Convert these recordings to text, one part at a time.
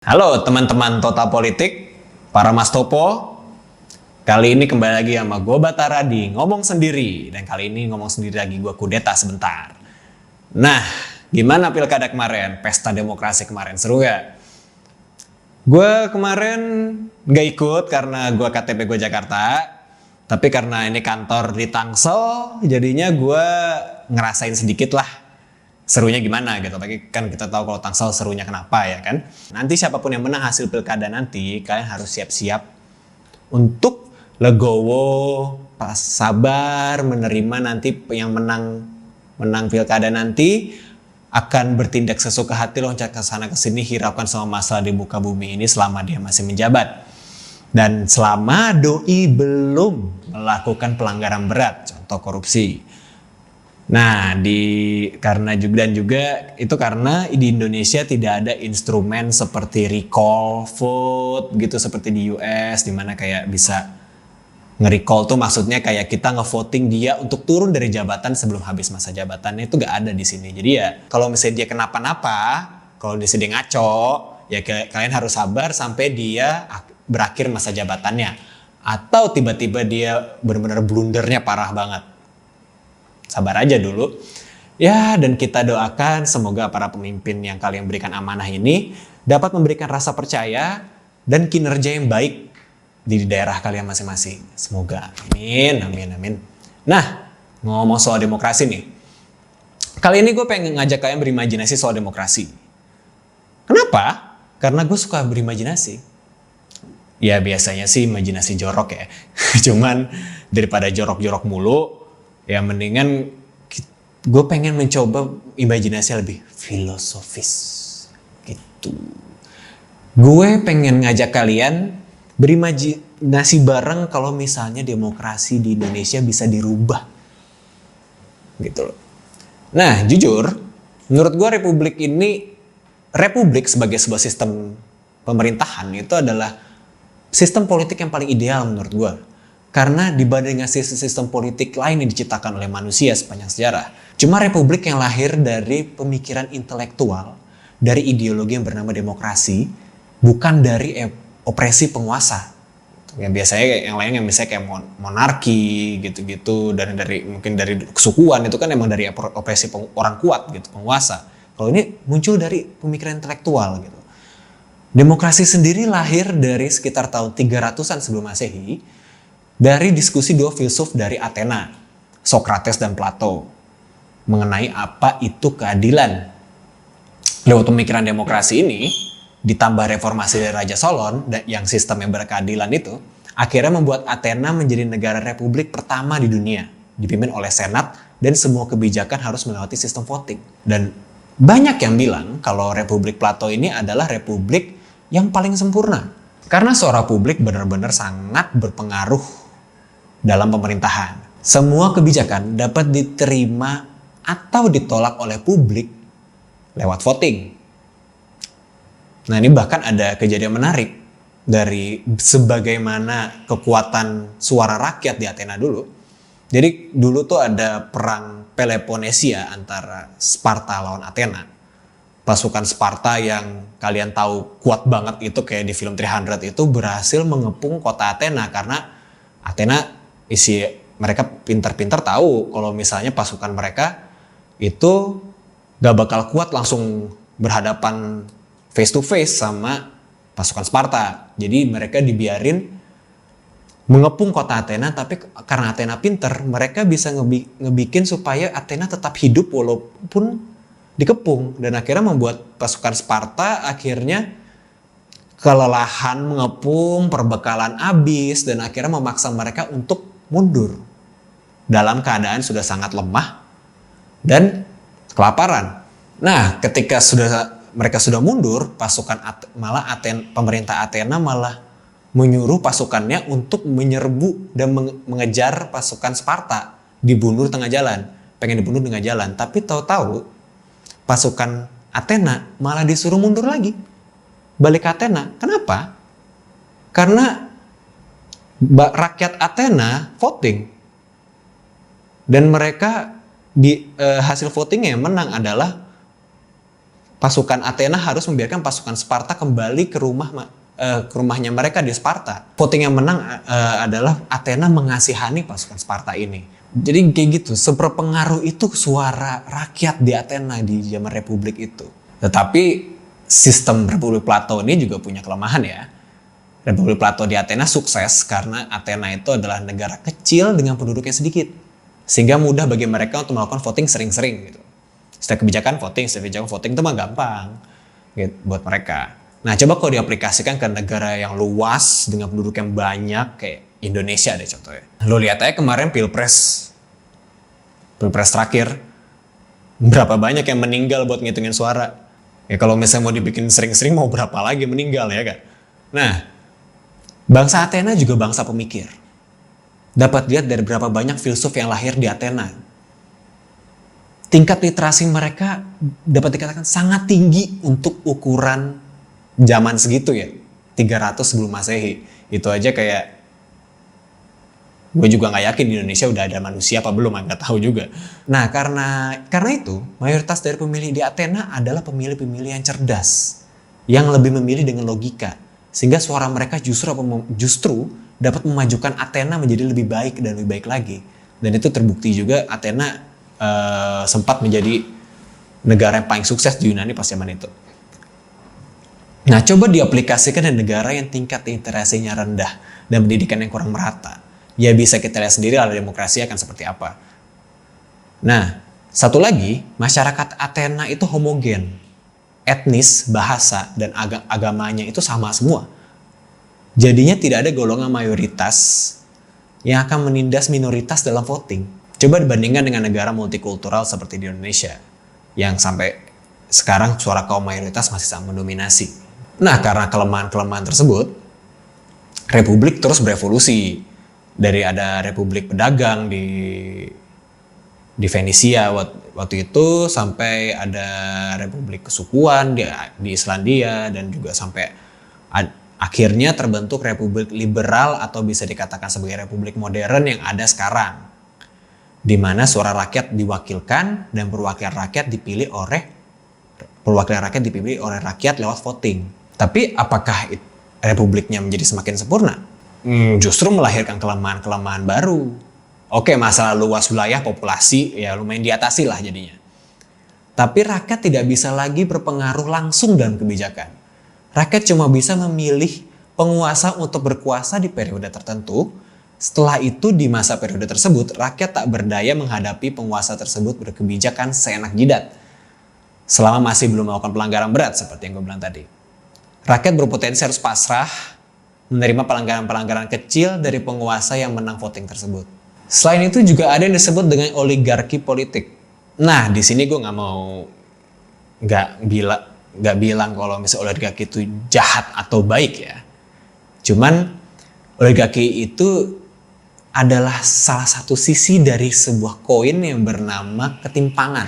Halo teman-teman Total Politik, para Mas Topo. Kali ini kembali lagi sama gue Batara di Ngomong Sendiri. Dan kali ini ngomong sendiri lagi, gue kudeta sebentar. Nah, gimana pilkada kemarin? Pesta demokrasi kemarin, seru gak? Gue kemarin gak ikut karena gue KTP gue Jakarta. Tapi karena ini kantor di Tangsel, jadinya gue ngerasain sedikit lah serunya gimana gitu. Tapi kan kita tahu kalau Tangsel serunya kenapa ya kan. Nanti siapapun yang menang hasil pilkada nanti, kalian harus siap-siap untuk legowo, pas sabar menerima nanti yang menang pilkada nanti akan bertindak sesuka hati, loncat ke sana ke sini, hiraukan semua masalah di muka bumi ini selama dia masih menjabat. Dan selama doi belum melakukan pelanggaran berat, contoh korupsi. Nah, karena juga itu karena di Indonesia tidak ada instrumen seperti recall vote gitu seperti di US, di mana kayak bisa nge-recall tuh maksudnya kayak kita nge-voting dia untuk turun dari jabatan sebelum habis masa jabatannya, itu gak ada di sini. Jadi ya kalau misalnya dia kenapa-napa, kalau dia sedang ngaco, ya kalian harus sabar sampai dia berakhir masa jabatannya. Atau tiba-tiba dia benar-benar blundernya parah banget. Sabar aja dulu. Ya, dan kita doakan semoga para pemimpin yang kalian berikan amanah ini dapat memberikan rasa percaya dan kinerja yang baik di daerah kalian masing-masing. Semoga. Amin, amin, amin. Nah, ngomong soal demokrasi nih. Kali ini gue pengen ngajak kalian berimajinasi soal demokrasi. Kenapa? Karena gue suka berimajinasi. Ya biasanya sih imajinasi jorok ya. Cuman daripada jorok-jorok mulu, ya mendingan gue pengen mencoba imajinasi lebih filosofis gitu. Gue pengen ngajak kalian berimajinasi bareng kalau misalnya demokrasi di Indonesia bisa dirubah gitu loh. Nah jujur, menurut gue republik sebagai sebuah sistem pemerintahan itu adalah sistem politik yang paling ideal menurut gue. Karena dibandingkan sistem politik lain yang diciptakan oleh manusia sepanjang sejarah, cuma republik yang lahir dari pemikiran intelektual, dari ideologi yang bernama demokrasi, bukan dari opresi penguasa. Yang biasanya yang lain yang misalnya kayak monarki gitu-gitu, dan mungkin dari kesukuan itu kan emang dari opresi orang kuat gitu, penguasa. Kalau ini muncul dari pemikiran intelektual gitu. Demokrasi sendiri lahir dari sekitar tahun 300-an sebelum Masehi, dari diskusi dua filsuf dari Athena, Socrates dan Plato, mengenai apa itu keadilan. Lewat pemikiran demokrasi ini, ditambah reformasi dari Raja Solon, yang sistem yang berkeadilan itu, akhirnya membuat Athena menjadi negara republik pertama di dunia, dipimpin oleh Senat, dan semua kebijakan harus melewati sistem voting. Dan banyak yang bilang kalau Republik Plato ini adalah republik yang paling sempurna. Karena suara publik benar-benar sangat berpengaruh dalam pemerintahan. Semua kebijakan dapat diterima atau ditolak oleh publik lewat voting. Nah ini bahkan ada kejadian menarik dari sebagaimana kekuatan suara rakyat di Athena dulu. Jadi dulu tuh ada perang Peloponnesia antara Sparta lawan Athena. Pasukan Sparta yang kalian tahu kuat banget itu kayak di film 300 itu berhasil mengepung kota Athena karena Athena mereka pintar-pintar tahu kalau misalnya pasukan mereka itu gak bakal kuat langsung berhadapan face to face sama pasukan Sparta. Jadi mereka dibiarin mengepung kota Athena, tapi karena Athena pintar, mereka bisa ngebikin supaya Athena tetap hidup walaupun dikepung. Dan akhirnya membuat pasukan Sparta akhirnya kelelahan mengepung, perbekalan habis, dan akhirnya memaksa mereka untuk mundur dalam keadaan sudah sangat lemah dan kelaparan. Nah, ketika mereka sudah mundur, pemerintah Athena malah menyuruh pasukannya untuk menyerbu dan mengejar pasukan Sparta, dibunuh tengah jalan, pengen dibunuh tengah jalan, tapi tahu-tahu pasukan Athena malah disuruh mundur lagi, balik ke Athena. Kenapa? Karena rakyat Athena voting dan mereka hasil votingnya yang menang adalah pasukan Athena harus membiarkan pasukan Sparta kembali ke rumahnya mereka di Sparta. Voting yang menang adalah Athena mengasihani pasukan Sparta ini. Jadi kayak gitu, seberpengaruh itu suara rakyat di Athena di zaman Republik itu. Tetapi sistem Republik Plato ini juga punya kelemahan ya. Republik Plato di Athena sukses karena Athena itu adalah negara kecil dengan penduduk yang sedikit. Sehingga mudah bagi mereka untuk melakukan voting sering-sering gitu. Setiap kebijakan voting itu mah gampang gitu, buat mereka. Nah, coba kalau diaplikasikan ke negara yang luas dengan penduduk yang banyak kayak Indonesia deh contohnya. Lo lihat aja kemarin Pilpres terakhir, berapa banyak yang meninggal buat ngitungin suara. Ya kalau misalnya mau dibikin sering-sering mau berapa lagi meninggal ya kan. Nah, bangsa Athena juga bangsa pemikir. Dapat lihat dari berapa banyak filsuf yang lahir di Athena. Tingkat literasi mereka dapat dikatakan sangat tinggi untuk ukuran zaman segitu ya. 300 sebelum Masehi. Itu aja kayak gue juga nggak yakin di Indonesia udah ada manusia apa belum, nggak tahu juga. Nah karena itu mayoritas dari pemilih di Athena adalah pemilih-pemilih yang cerdas, yang lebih memilih dengan logika, sehingga suara mereka justru dapat memajukan Athena menjadi lebih baik dan lebih baik lagi. Dan itu terbukti juga Athena sempat menjadi negara yang paling sukses di Yunani pas zaman itu. Nah coba diaplikasikan di negara yang tingkat literasinya rendah dan pendidikan yang kurang merata. Ya bisa kita lihat sendiri ala demokrasi akan seperti apa. Nah, satu lagi, masyarakat Athena itu homogen. Etnis, bahasa, dan agamanya itu sama semua. Jadinya tidak ada golongan mayoritas yang akan menindas minoritas dalam voting. Coba dibandingkan dengan negara multikultural seperti di Indonesia, yang sampai sekarang suara kaum mayoritas masih sangat mendominasi. Nah, karena kelemahan-kelemahan tersebut, Republik terus berevolusi. Dari ada Republik Pedagang di Venesia waktu itu, sampai ada Republik Kesukuan di Islandia, dan juga sampai akhirnya terbentuk Republik Liberal atau bisa dikatakan sebagai Republik Modern yang ada sekarang, di mana suara rakyat diwakilkan dan perwakilan rakyat dipilih oleh rakyat lewat voting. Tapi apakah republiknya menjadi semakin sempurna? Justru melahirkan kelemahan-kelemahan baru. Oke, masalah luas wilayah populasi ya lumayan diatasi lah jadinya. Tapi rakyat tidak bisa lagi berpengaruh langsung dalam kebijakan. Rakyat cuma bisa memilih penguasa untuk berkuasa di periode tertentu. Setelah itu di masa periode tersebut, rakyat tak berdaya menghadapi penguasa tersebut berkebijakan seenak jidat. Selama masih belum melakukan pelanggaran berat seperti yang gue bilang tadi. Rakyat berpotensi harus pasrah menerima pelanggaran-pelanggaran kecil dari penguasa yang menang voting tersebut. Selain itu juga ada yang disebut dengan oligarki politik. Nah, di sini gue nggak bilang kalau misalnya oligarki itu jahat atau baik ya. Cuman oligarki itu adalah salah satu sisi dari sebuah koin yang bernama ketimpangan.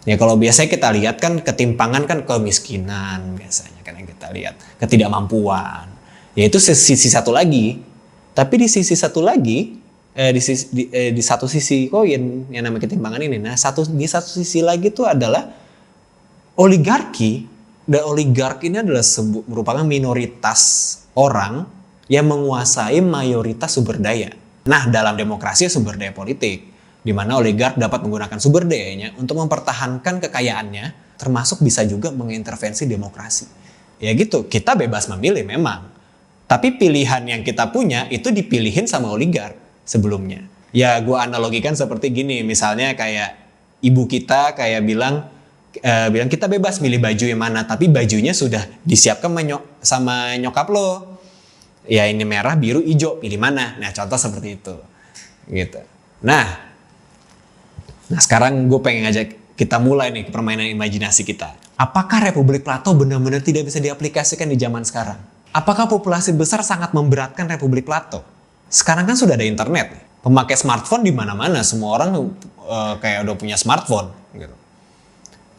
Ya kalau biasanya kita lihat kan ketimpangan kan kemiskinan biasanya kan yang kita lihat, ketidakmampuan. Yaitu sisi satu lagi. Tapi di sisi satu lagi, di satu sisi koin yang namanya ketimpangan ini, di satu sisi lagi itu adalah oligarki. Dan oligarki ini adalah merupakan minoritas orang yang menguasai mayoritas sumber daya. Nah, dalam demokrasi sumber daya politik, di mana oligark dapat menggunakan sumber dayanya untuk mempertahankan kekayaannya, termasuk bisa juga mengintervensi demokrasi. Ya gitu, kita bebas memilih memang. Tapi pilihan yang kita punya itu dipilihin sama oligark sebelumnya. Ya gue analogikan seperti gini, misalnya kayak ibu kita kayak bilang kita bebas milih baju yang mana, tapi bajunya sudah disiapkan sama nyokap lo. Ya ini merah, biru, hijau, pilih mana? Nah contoh seperti itu. Gitu. Nah sekarang gue pengen ngajak kita mulai nih permainan imajinasi kita. Apakah Republik Plato benar-benar tidak bisa diaplikasikan di zaman sekarang? Apakah populasi besar sangat memberatkan Republik Plato? Sekarang kan sudah ada internet. Pemakai smartphone di mana-mana, semua orang kayak udah punya smartphone. Gitu.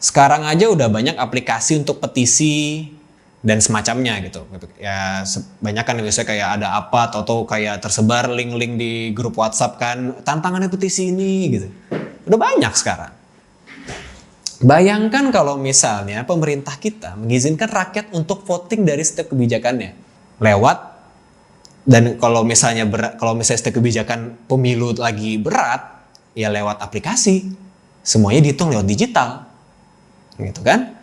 Sekarang aja udah banyak aplikasi untuk petisi dan semacamnya gitu. Ya banyak kan biasanya kayak ada apa atau kayak tersebar link-link di grup WhatsApp kan, tantangannya petisi ini gitu. Udah banyak sekarang. Bayangkan kalau misalnya pemerintah kita mengizinkan rakyat untuk voting dari setiap kebijakannya lewat, dan kalau misalnya setiap kebijakan pemilu lagi berat, ya lewat aplikasi, semuanya dihitung lewat digital, gitu kan?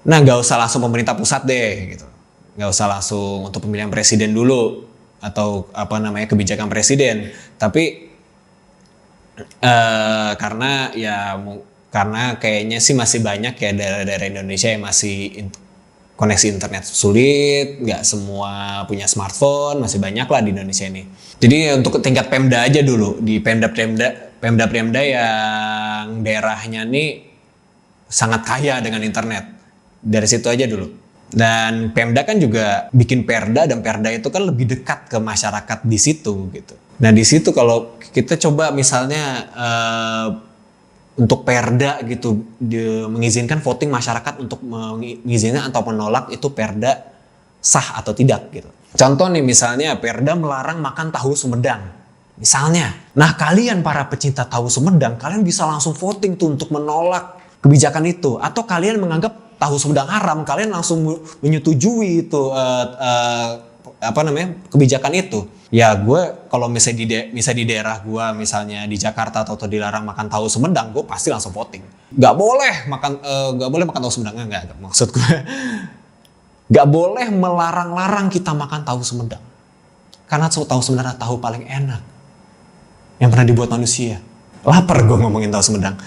Nah, nggak usah langsung pemerintah pusat deh, gitu. Nggak usah langsung untuk pemilihan presiden dulu atau kebijakan presiden, tapi karena kayaknya sih masih banyak ya daerah-daerah Indonesia yang masih koneksi internet sulit, nggak semua punya smartphone, masih banyak lah di Indonesia ini. Jadi untuk tingkat Pemda aja dulu, di Pemda yang daerahnya nih sangat kaya dengan internet, dari situ aja dulu. Dan Pemda kan juga bikin Perda, dan Perda itu kan lebih dekat ke masyarakat di situ gitu. Nah di situ kalau kita coba misalnya untuk Perda gitu mengizinkan voting masyarakat untuk mengizinkan atau menolak itu Perda sah atau tidak gitu. Contoh nih misalnya Perda melarang makan tahu Sumedang misalnya. Nah kalian para pecinta tahu Sumedang, kalian bisa langsung voting tuh untuk menolak kebijakan itu, atau kalian menganggap tahu Sumedang haram, kalian langsung menyetujui itu kebijakan itu. Ya gue kalau misalnya di daerah gue, misalnya di Jakarta atau dilarang makan tahu Sumedang, gue pasti langsung voting. Gak boleh makan tahu Sumedang, enggak maksud gue. Gak boleh melarang-larang kita makan tahu Sumedang, karena tahu Sumedang tahu paling enak yang pernah dibuat manusia. Lapar gue ngomongin tahu Sumedang.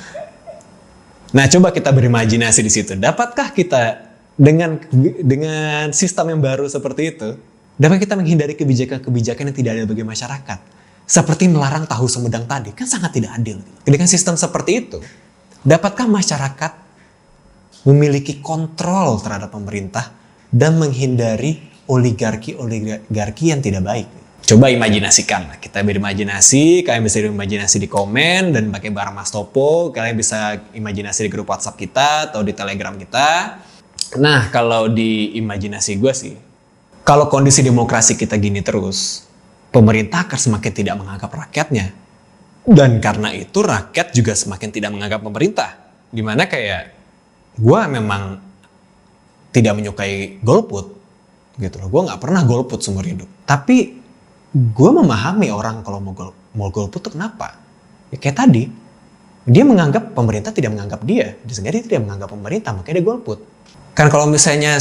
Nah coba kita berimajinasi di situ. Dapatkah kita dengan sistem yang baru seperti itu, dapat kita menghindari kebijakan-kebijakan yang tidak adil bagi masyarakat? Seperti melarang tahu Sumedang tadi, kan sangat tidak adil. Dengan sistem seperti itu, dapatkah masyarakat memiliki kontrol terhadap pemerintah dan menghindari oligarki yang tidak baik? Coba imajinasikan, kita berimajinasi, kalian bisa berimajinasi di komen dan pakai barang Mas Topo, kalian bisa imajinasi di grup WhatsApp kita atau di Telegram kita. Nah, kalau di imajinasi gue sih, kalau kondisi demokrasi kita gini terus, pemerintah akan semakin tidak menganggap rakyatnya. Dan karena itu rakyat juga semakin tidak menganggap pemerintah. Dimana kayak, gue memang tidak menyukai golput, gitu loh. Gue gak pernah golput seumur hidup. Tapi gue memahami orang kalau mau golput tuh kenapa. Ya kayak tadi, dia menganggap pemerintah tidak menganggap dia. Sehingga dia tidak menganggap pemerintah, makanya dia golput. Kan kalau misalnya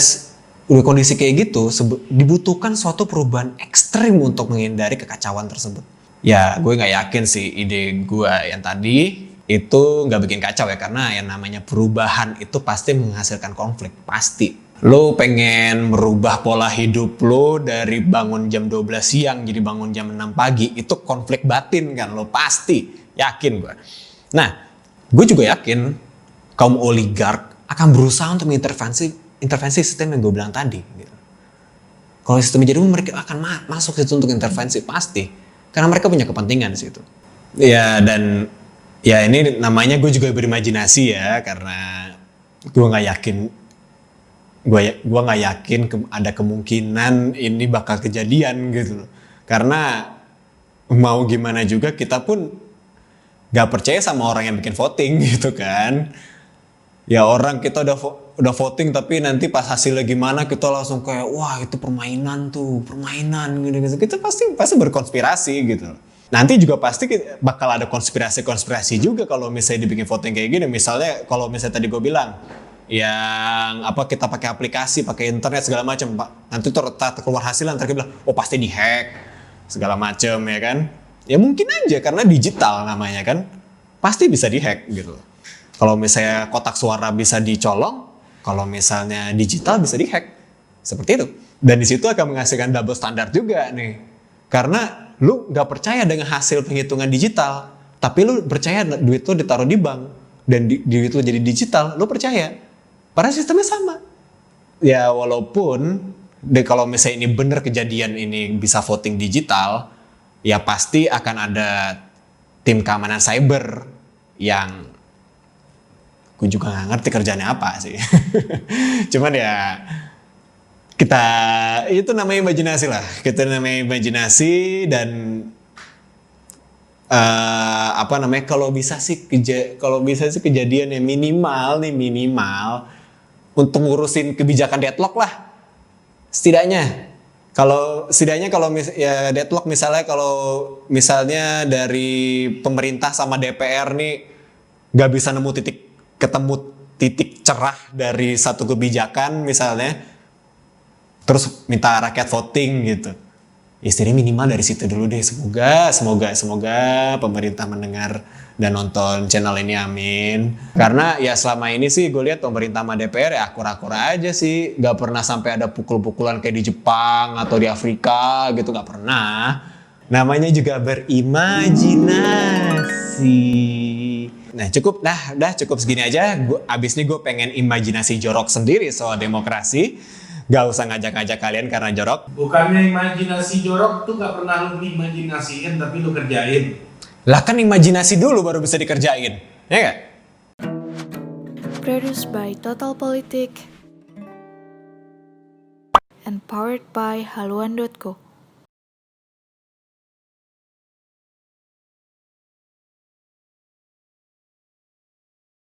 udah kondisi kayak gitu, dibutuhkan suatu perubahan ekstrim untuk menghindari kekacauan tersebut. Ya gue gak yakin sih ide gue yang tadi itu gak bikin kacau ya, karena yang namanya perubahan itu pasti menghasilkan konflik, pasti. Lo pengen merubah pola hidup lo dari bangun jam 12 siang jadi bangun jam 6 pagi, itu konflik batin kan, lo pasti, yakin gue. Nah, gue juga yakin kaum oligark akan berusaha untuk intervensi sistem yang gue bilang tadi. Gitu. Kalau sistemnya jadi mereka akan masuk situ untuk intervensi, pasti. Karena mereka punya kepentingan di situ. Ya, dan ya ini namanya gue juga berimajinasi ya, karena gue nggak yakin ada kemungkinan ini bakal kejadian gitu. Karena mau gimana juga kita pun gak percaya sama orang yang bikin voting gitu kan. Ya orang kita udah voting tapi nanti pas hasilnya gimana kita langsung kayak wah itu permainan gitu. Kita pasti berkonspirasi gitu. Nanti juga pasti bakal ada konspirasi juga kalau misalnya dibikin voting kayak gini. Misalnya kalau misalnya tadi gue bilang yang kita pakai aplikasi, pakai internet segala macam, Pak. Nanti keluar hasil nanti bilang, oh pasti dihack segala macam ya kan? Ya mungkin aja karena digital namanya kan, pasti bisa dihack gitu. Kalau misalnya kotak suara bisa dicolong, kalau misalnya digital bisa dihack, seperti itu. Dan di situ akan menghasilkan double standard juga nih, karena lu nggak percaya dengan hasil penghitungan digital, tapi lu percaya duit lu ditaruh di bank dan duit lu jadi digital, lu percaya. Padahal sistemnya sama. Ya walaupun kalau misalnya ini benar kejadian ini bisa voting digital, ya pasti akan ada tim keamanan cyber yang gue juga gak ngerti kerjanya apa sih. Cuman ya itu namanya imajinasi lah. Kita namanya imajinasi dan apa namanya, kalau bisa sih kejadian yang minimal untuk ngurusin kebijakan deadlock lah setidaknya. Ya deadlock misalnya, kalau misalnya dari pemerintah sama DPR nih nggak bisa ketemu titik cerah dari satu kebijakan misalnya, terus minta rakyat voting gitu. Istilahnya minimal dari situ dulu deh. Semoga pemerintah mendengar dan nonton channel ini, amin. Karena ya selama ini sih gue lihat pemerintah sama DPR ya akur-akur aja sih, gak pernah sampai ada pukul-pukulan kayak di Jepang atau di Afrika gitu, gak pernah. Namanya juga berimajinasi. Nah cukup segini aja. Abis ini gue pengen imajinasi jorok sendiri soal demokrasi. Gak usah ngajak-ngajak kalian karena jorok. Bukannya imajinasi jorok tuh gak pernah lu imajinasiin, tapi lu kerjain. Lah kan imajinasi dulu baru bisa dikerjain, ya gak? Produced by Total Politik and powered by haluan.co.